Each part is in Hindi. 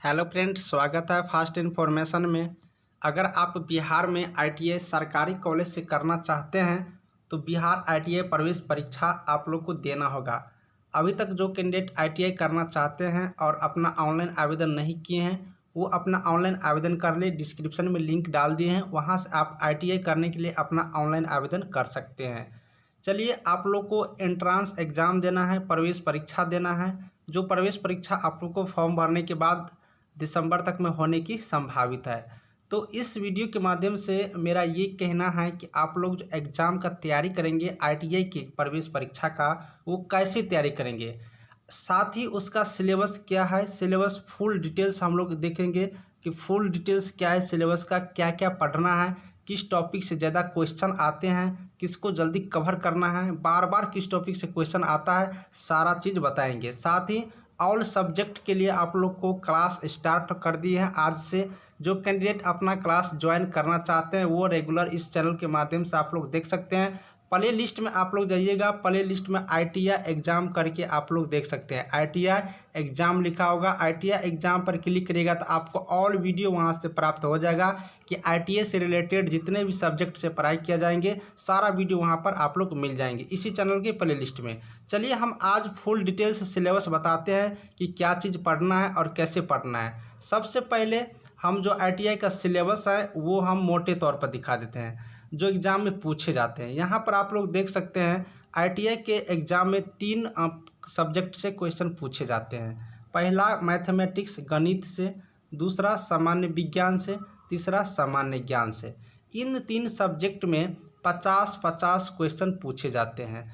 हेलो फ्रेंड्स, स्वागत है फास्ट इन्फॉर्मेशन में। अगर आप बिहार में आईटीआई सरकारी कॉलेज से करना चाहते हैं तो बिहार आईटीआई प्रवेश परीक्षा आप लोग को देना होगा। अभी तक जो कैंडिडेट आईटीआई करना चाहते हैं और अपना ऑनलाइन आवेदन नहीं किए हैं वो अपना ऑनलाइन आवेदन कर ले। डिस्क्रिप्शन में लिंक डाल दिए हैं, वहां से आप आईटीआई करने के लिए अपना ऑनलाइन आवेदन कर सकते हैं। चलिए, आप लोग को एंट्रांस एग्ज़ाम देना है, प्रवेश परीक्षा देना है। जो प्रवेश परीक्षा आप लोग को फॉर्म भरने के बाद दिसंबर तक में होने की संभावित है। तो इस वीडियो के माध्यम से मेरा ये कहना है कि आप लोग जो एग्ज़ाम का तैयारी करेंगे आईटीआई की प्रवेश परीक्षा का, वो कैसे तैयारी करेंगे, साथ ही उसका सिलेबस क्या है, सिलेबस फुल डिटेल्स हम लोग देखेंगे कि फुल डिटेल्स क्या है, सिलेबस का क्या क्या पढ़ना है, किस टॉपिक से ज़्यादा क्वेश्चन आते हैं, किसको जल्दी कवर करना है, बार बार किस टॉपिक से क्वेश्चन आता है, सारा चीज़ बताएंगे। साथ ही ऑल सब्जेक्ट के लिए आप लोग को क्लास स्टार्ट कर दी है आज से। जो कैंडिडेट अपना क्लास ज्वाइन करना चाहते हैं वो रेगुलर इस चैनल के माध्यम से आप लोग देख सकते हैं। प्ले लिस्ट में आप लोग जाइएगा, प्ले लिस्ट में आईटीआई एग्ज़ाम करके आप लोग देख सकते हैं। आईटीआई एग्ज़ाम लिखा होगा, आईटीआई एग्ज़ाम पर क्लिक करिएगा तो आपको ऑल वीडियो वहां से प्राप्त हो जाएगा कि आईटीआई से रिलेटेड जितने भी सब्जेक्ट से पढ़ाई किया जाएंगे सारा वीडियो वहां पर आप लोग मिल जाएंगे इसी चैनल के प्ले लिस्ट में। चलिए, हम आज फुल डिटेल्स सिलेबस बताते हैं कि क्या चीज़ पढ़ना है और कैसे पढ़ना है। सबसे पहले हम जो आईटीआई का सिलेबस है वो हम मोटे तौर पर दिखा देते हैं जो एग्ज़ाम में पूछे जाते हैं। यहाँ पर आप लोग देख सकते हैं आईटीआई के एग्ज़ाम में 3 सब्जेक्ट से क्वेश्चन पूछे जाते हैं। पहला मैथमेटिक्स गणित से, दूसरा सामान्य विज्ञान से, तीसरा सामान्य ज्ञान से। इन 3 सब्जेक्ट में 50-50 क्वेश्चन पूछे जाते हैं।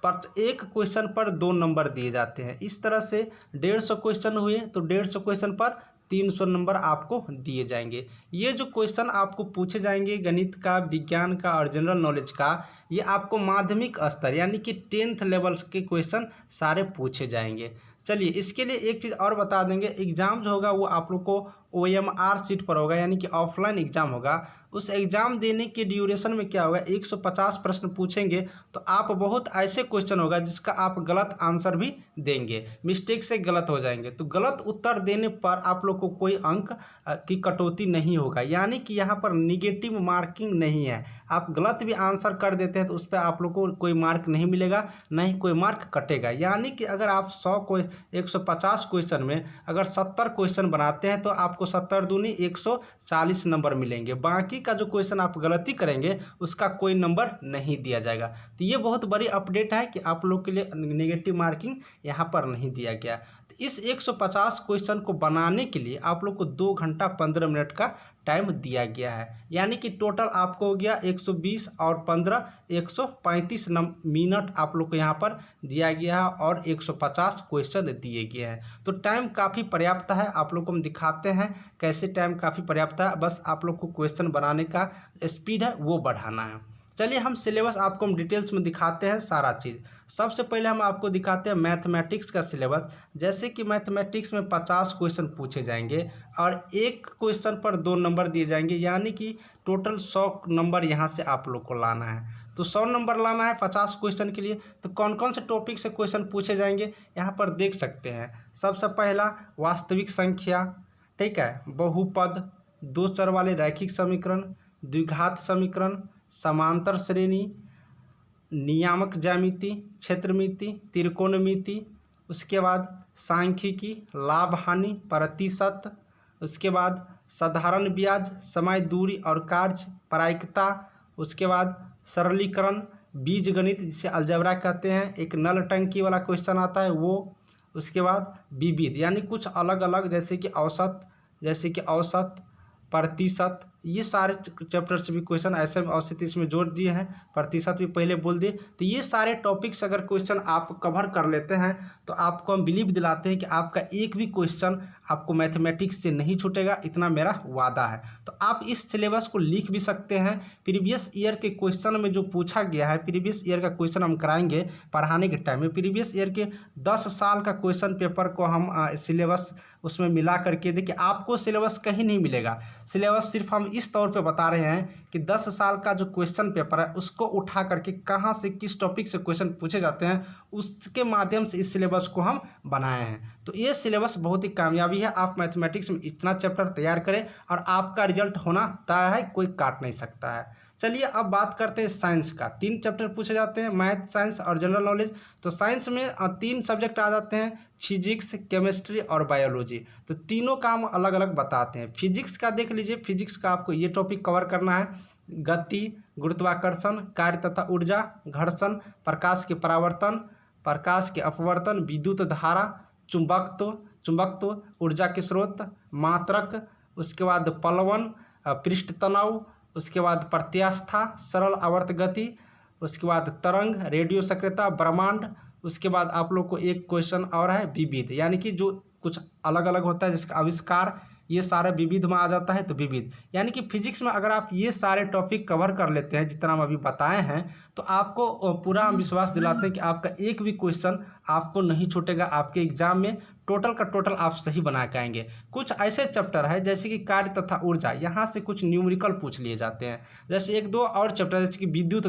पर एक क्वेश्चन पर 2 नंबर दिए जाते हैं। इस तरह से 150 क्वेश्चन हुए तो 150 क्वेश्चन पर 300 नंबर आपको दिए जाएंगे। ये जो क्वेश्चन आपको पूछे जाएंगे गणित का, विज्ञान का और जनरल नॉलेज का, ये आपको माध्यमिक स्तर यानी कि 10th लेवल के क्वेश्चन सारे पूछे जाएंगे। चलिए, इसके लिए एक चीज़ और बता देंगे, एग्ज़ाम जो होगा वो आप लोग को OMR सीट पर होगा यानी कि ऑफलाइन एग्ज़ाम होगा। उस एग्ज़ाम देने के ड्यूरेशन में क्या होगा, 150 प्रश्न पूछेंगे तो आप बहुत ऐसे क्वेश्चन होगा जिसका आप गलत आंसर भी देंगे, मिस्टेक से गलत हो जाएंगे। तो गलत उत्तर देने पर आप लोग को कोई अंक की कटौती नहीं होगा, यानी कि यहाँ पर निगेटिव मार्किंग नहीं है। आप गलत भी आंसर कर देते हैं तो उस पर आप लोग को कोई मार्क नहीं मिलेगा, ना ही कोई मार्क कटेगा। यानी कि अगर आप 150 क्वेश्चन में अगर 70 क्वेश्चन बनाते हैं तो आपको 70 दूनी 140 नंबर मिलेंगे। बाकी का जो क्वेश्चन आप गलती करेंगे उसका कोई नंबर नहीं दिया जाएगा। तो ये बहुत बड़ी अपडेट है कि आप लोग के लिए नेगेटिव मार्किंग यहाँ पर नहीं दिया गया। तो इस 150 क्वेश्चन को बनाने के लिए आप लोग को 2 घंटा 15 मिनट का टाइम दिया गया है, यानी कि टोटल आपको हो गया 120 और 15 135 मिनट आप लोग को यहाँ पर दिया गया है और 150 क्वेश्चन दिए गए हैं। तो टाइम काफ़ी पर्याप्त है। आप लोग को हम दिखाते हैं कैसे टाइम काफ़ी पर्याप्त है, बस आप लोग को क्वेश्चन बनाने का स्पीड है वो बढ़ाना है। चलिए, हम सिलेबस आपको हम डिटेल्स में दिखाते हैं सारा चीज़। सबसे पहले हम आपको दिखाते हैं मैथमेटिक्स का सिलेबस। जैसे कि मैथमेटिक्स में 50 क्वेश्चन पूछे जाएंगे और एक क्वेश्चन पर 2 नंबर दिए जाएंगे, यानी कि टोटल 100 नंबर यहाँ से आप लोग को लाना है। तो 100 नंबर लाना है 50 क्वेश्चन के लिए। तो कौन कौन से टॉपिक से क्वेश्चन पूछे जाएंगे यहाँ पर देख सकते हैं। सबसे पहला वास्तविक संख्या, ठीक है, बहुपद, 2 चर वाले रैखिक समीकरण, द्विघात समीकरण, समांतर श्रेणी, नियामक ज्यामिति, क्षेत्रमिति, त्रिकोणमिति, उसके बाद सांख्यिकी, लाभ हानि, प्रतिशत, उसके बाद साधारण ब्याज, समय, दूरी और कार्य, प्रायिकता, उसके बाद सरलीकरण, बीजगणित जिसे अलजेब्रा कहते हैं, एक नल टंकी वाला क्वेश्चन आता है वो, उसके बाद विविध यानी कुछ अलग अलग जैसे कि औसत, प्रतिशत, ये सारे चैप्टर से भी क्वेश्चन ऐसे में औसत इसमें जोड़ दिए हैं, प्रतिशत भी पहले बोल दिए। तो ये सारे टॉपिक्स अगर क्वेश्चन आप कवर कर लेते हैं तो आपको हम बिलीव दिलाते हैं कि आपका एक भी क्वेश्चन आपको मैथमेटिक्स से नहीं छूटेगा, इतना मेरा वादा है। तो आप इस सिलेबस को लिख भी सकते हैं। प्रीवियस ईयर के क्वेश्चन में जो पूछा गया है, प्रीवियस ईयर का क्वेश्चन हम कराएंगे पढ़ाने के टाइम में। प्रीवियस ईयर के 10 साल का क्वेश्चन पेपर को हम सिलेबस उसमें मिला करके देखिए, आपको सिलेबस कहीं नहीं मिलेगा। सिलेबस सिर्फ हम इस तौर पे बता रहे हैं कि 10 साल का जो क्वेश्चन पेपर है उसको उठा करके कहाँ से किस टॉपिक से क्वेश्चन पूछे जाते हैं उसके माध्यम से इस सिलेबस को हम बनाए हैं। तो ये सिलेबस बहुत ही कामयाबी है। आप मैथमेटिक्स में इतना चैप्टर तैयार करें और आपका रिजल्ट होना तय है, कोई काट नहीं सकता है। चलिए अब बात करते हैं साइंस का। 3 चैप्टर पूछे जाते हैं, मैथ, साइंस और जनरल नॉलेज। तो साइंस में 3 सब्जेक्ट आ जाते हैं, फिजिक्स, केमिस्ट्री और बायोलॉजी। तो तीनों का हम अलग अलग बताते हैं। फिजिक्स का देख लीजिए, फिजिक्स का आपको ये टॉपिक कवर करना है, गति, गुरुत्वाकर्षण, कार्य तथा ऊर्जा, घर्षण, प्रकाश के परावर्तन, प्रकाश के अपवर्तन, विद्युत धारा, चुंबकत्व, ऊर्जा के स्रोत, मात्रक, उसके बाद पलवन, पृष्ठ तनाव, उसके बाद प्रत्यास्था, सरल आवर्त गति, उसके बाद तरंग, रेडियो सक्रियता, ब्रह्मांड। उसके बाद आप लोग को एक क्वेश्चन और है विविध, यानी कि जो कुछ अलग अलग होता है जिसका आविष्कार, ये सारा विविध में आ जाता है। तो विविध यानी कि फिजिक्स में अगर आप ये सारे टॉपिक कवर कर लेते हैं जितना हम अभी बताए हैं, तो आपको पूरा हम विश्वास दिलाते हैं कि आपका एक भी क्वेश्चन आपको नहीं छूटेगा। आपके एग्जाम में टोटल का टोटल आप सही बना के आएंगे। कुछ ऐसे चैप्टर है जैसे कि कार्य तथा ऊर्जा, यहाँ से कुछ न्यूमेरिकल पूछ लिए जाते हैं। जैसे 1-2 और चैप्टर जैसे कि विद्युत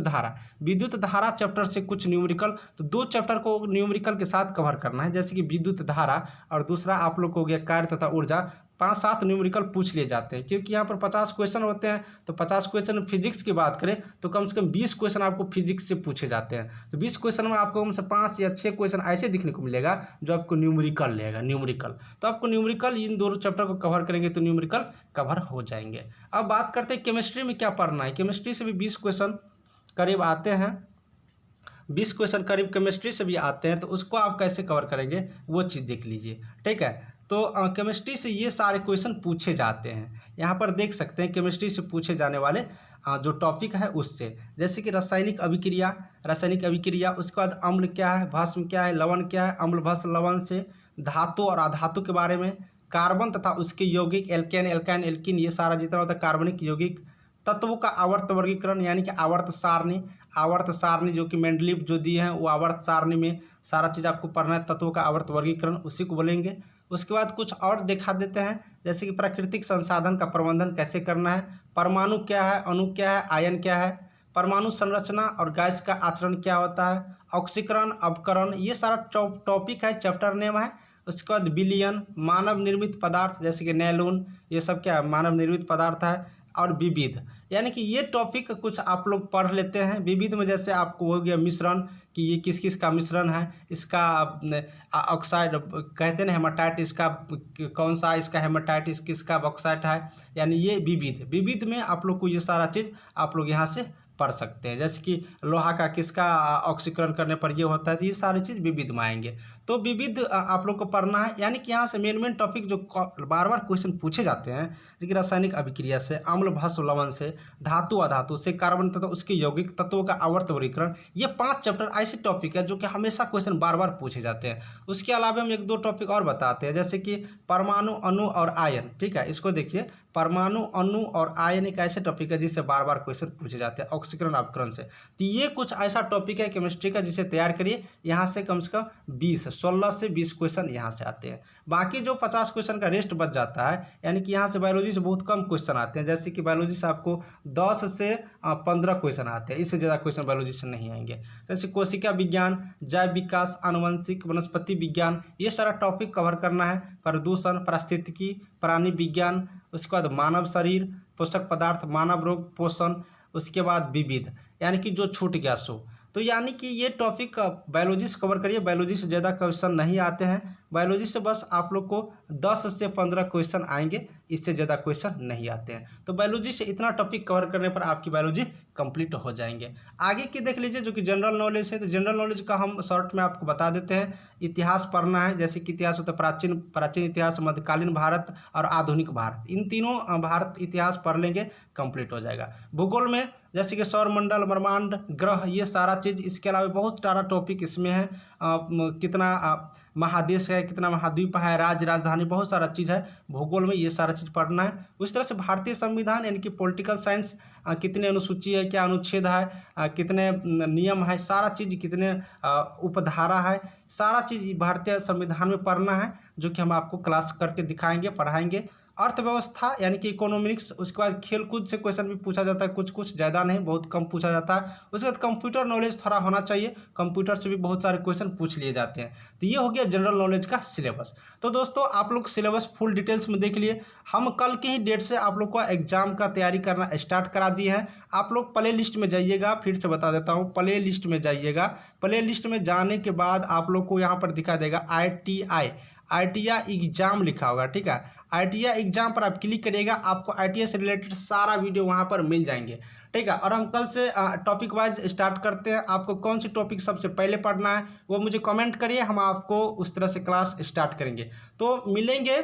धारा चैप्टर से कुछ न्यूमेरिकल, तो 2 चैप्टर को न्यूमेरिकल के साथ कवर करना है, जैसे कि विद्युत धारा और दूसरा आप लोग को हो गया कार्य तथा ऊर्जा। 5-7 न्यूमेरिकल पूछ लिए जाते हैं, क्योंकि यहाँ पर 50 क्वेश्चन होते हैं। तो 50 क्वेश्चन फिजिक्स की बात करें तो कम से कम 20 क्वेश्चन आपको फिजिक्स से पूछे जाते हैं। तो 20 क्वेश्चन में आपको कम से 5 या 6 क्वेश्चन ऐसे दिखने को मिलेगा जो आपको न्यूमेरिकल लेगा, न्यूमेरिकल। तो आपको न्यूमेरिकल इन दोनों चैप्टर को कवर करेंगे तो न्यूमेरिकल कवर हो जाएंगे। अब बात करते हैं केमिस्ट्री में क्या पढ़ना है। केमिस्ट्री से भी 20 क्वेश्चन करीब आते हैं, 20 क्वेश्चन करीब केमिस्ट्री से भी आते हैं। तो उसको आप कैसे कवर करेंगे वो चीज़ देख लीजिए, ठीक है। तो केमिस्ट्री से ये सारे क्वेश्चन पूछे जाते हैं। यहाँ पर देख सकते हैं केमिस्ट्री से पूछे जाने वाले जो टॉपिक है उससे, जैसे कि रासायनिक अभिक्रिया, उसके बाद अम्ल क्या है, भस्म क्या है, लवण क्या है, अम्ल भस्म लवण से, धातु और अधातु के बारे में, कार्बन तथा उसके यौगिक, एल्केन एल्कीन, ये सारा जितना होता है कार्बनिक यौगिक, तत्वों का आवर्त वर्गीकरण यानी कि आवर्त सारणी जो कि मेंडलीव जो दिए हैं वो आवर्त सारणी में सारा चीज़ आपको पढ़ना है। तत्वों का आवर्त वर्गीकरण उसी को बोलेंगे। उसके बाद कुछ और दिखा देते हैं, जैसे कि प्राकृतिक संसाधन का प्रबंधन कैसे करना है, परमाणु क्या है, अणु क्या है, आयन क्या है, परमाणु संरचना और गैस का आचरण क्या होता है, ऑक्सीकरण, अपकरण, ये सारा टॉपिक है, चैप्टर नेम है। उसके बाद विलयन, मानव निर्मित पदार्थ जैसे कि नैलोन, ये सब क्या है, मानव निर्मित पदार्थ है। और विविध यानी कि ये टॉपिक कुछ आप लोग पढ़ लेते हैं। विविध में जैसे आपको हो गया मिश्रण, कि ये किस किस का मिश्रण है, इसका ऑक्साइड कहते हैं हेमाटाइट, इसका कौन सा, इसका हेमाटाइट, किसका बॉक्साइट है, यानी ये विविध में आप लोग को ये सारा चीज़ आप लोग यहाँ से पढ़ सकते हैं। जैसे कि लोहा का किसका ऑक्सीकरण करने पर ये होता है, तो ये सारी चीज़ विविध में आएंगे। तो विविध आप लोग को पढ़ना है, यानी कि यहाँ से मेन टॉपिक जो बार बार क्वेश्चन पूछे जाते हैं, जैसे कि रासायनिक अभिक्रिया से, अम्ल भस्म लवण से, धातु अधातु से, कार्बन तथा उसके यौगिक, तत्वों का आवर्त वर्गीकरण, ये 5 चैप्टर ऐसे टॉपिक है जो कि हमेशा क्वेश्चन बार बार पूछे जाते हैं। उसके अलावा हम 1-2 टॉपिक और बताते हैं, जैसे कि परमाणु, अणु और आयन, ठीक है। इसको देखिए, परमाणु, अणु और आयन एक ऐसे टॉपिक है जिससे बार बार क्वेश्चन पूछे जाते हैं, ऑक्सीकरण अपकरण से। तो ये कुछ ऐसा टॉपिक है केमिस्ट्री का जिसे तैयार करिए, यहाँ से कम 16 से 20 क्वेश्चन यहाँ से आते हैं। बाकी जो 50 क्वेश्चन का रेस्ट बच जाता है, यानी कि यहाँ से बायोलॉजी से बहुत कम क्वेश्चन आते हैं। जैसे कि बायोलॉजी से आपको 10 से 15 क्वेश्चन आते हैं, इससे ज़्यादा क्वेश्चन बायोलॉजी से नहीं आएंगे। जैसे कोशिका विज्ञान, जैव विकास, आनुवंशिक, वनस्पति विज्ञान, ये सारा टॉपिक कवर करना है। प्रदूषण, पारिस्थितिकी, प्राणी विज्ञान, उसके बाद मानव शरीर, पोषक पदार्थ, मानव रोग, पोषण, उसके बाद विविध, यानी कि जो छूट गया सो। तो यानी कि ये टॉपिक बायोलॉजी से कवर करिए। बायोलॉजी से ज़्यादा क्वेश्चन नहीं आते हैं, बायोलॉजी से बस आप लोग को 10 से 15 क्वेश्चन आएंगे, इससे ज़्यादा क्वेश्चन नहीं आते हैं। तो बायोलॉजी से इतना टॉपिक कवर करने पर आपकी बायोलॉजी कंप्लीट हो जाएंगे। आगे की देख लीजिए जो कि जनरल नॉलेज है। तो जनरल नॉलेज का हम शॉर्ट में आपको बता देते हैं। इतिहास पढ़ना है, जैसे कि इतिहास होता है प्राचीन इतिहास, मध्यकालीन भारत और आधुनिक भारत, इन तीनों भारत इतिहास पढ़ लेंगे, कंप्लीट हो जाएगा। भूगोल में जैसे कि सौरमंडल, ब्रह्मांड, ग्रह, ये सारा चीज़, इसके अलावा बहुत सारा टॉपिक इसमें है। कितना महादेश है, कितना महाद्वीप है, राज्य राजधानी, बहुत सारा चीज़ है भूगोल में, ये सारा चीज़ पढ़ना है। उस तरह से भारतीय संविधान यानी कि पॉलिटिकल साइंस, कितने अनुसूची है, क्या अनुच्छेद है, कितने नियम है, सारा चीज़, कितने उपधारा है, सारा चीज़ भारतीय संविधान में पढ़ना है, जो कि हम आपको क्लास करके दिखाएंगे, पढ़ाएंगे। अर्थव्यवस्था यानी कि इकोनॉमिक्स, उसके बाद खेलकूद से क्वेश्चन भी पूछा जाता है, कुछ कुछ, ज़्यादा नहीं, बहुत कम पूछा जाता है। उसके बाद कंप्यूटर नॉलेज थोड़ा होना चाहिए, कंप्यूटर से भी बहुत सारे क्वेश्चन पूछ लिए जाते हैं। तो ये हो गया जनरल नॉलेज का सिलेबस। तो दोस्तों आप लोग सिलेबस फुल डिटेल्स में देख लिए। हम कल की ही डेट से आप लोग को एग्जाम का तैयारी करना स्टार्ट करा दिए हैं। आप लोग प्ले लिस्ट में जाइएगा, फिर से बता देता हूँ, प्ले लिस्ट में जाइएगा। प्ले लिस्ट में जाने के बाद आप लोग को यहाँ पर दिखा देगा ITI एग्जाम लिखा होगा, ठीक है। ITI एग्जाम पर आप क्लिक करिएगा, आपको ITI से रिलेटेड सारा वीडियो वहाँ पर मिल जाएंगे, ठीक है। और हम कल से टॉपिक वाइज स्टार्ट करते हैं। आपको कौन सी टॉपिक सबसे पहले पढ़ना है वो मुझे कमेंट करिए, हम आपको उस तरह से क्लास स्टार्ट करेंगे। तो मिलेंगे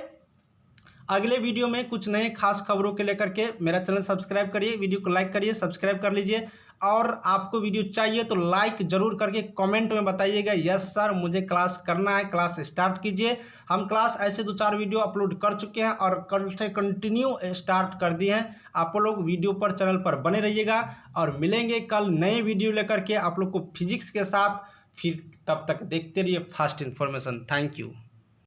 अगले वीडियो में कुछ नए खास खबरों के लेकर के। मेरा चैनल सब्सक्राइब करिए, वीडियो को लाइक करिए, सब्सक्राइब कर लीजिए। और आपको वीडियो चाहिए तो लाइक जरूर करके कमेंट में बताइएगा, यस सर मुझे क्लास करना है, क्लास स्टार्ट कीजिए। हम क्लास ऐसे 2-4 वीडियो अपलोड कर चुके हैं और कल से कंटिन्यू स्टार्ट कर दिए हैं। आप लोग वीडियो पर, चैनल पर बने रहिएगा और मिलेंगे कल नए वीडियो लेकर के आप लोग को फिजिक्स के साथ। फिर तब तक देखते रहिए फास्ट इन्फॉर्मेशन। Thank you.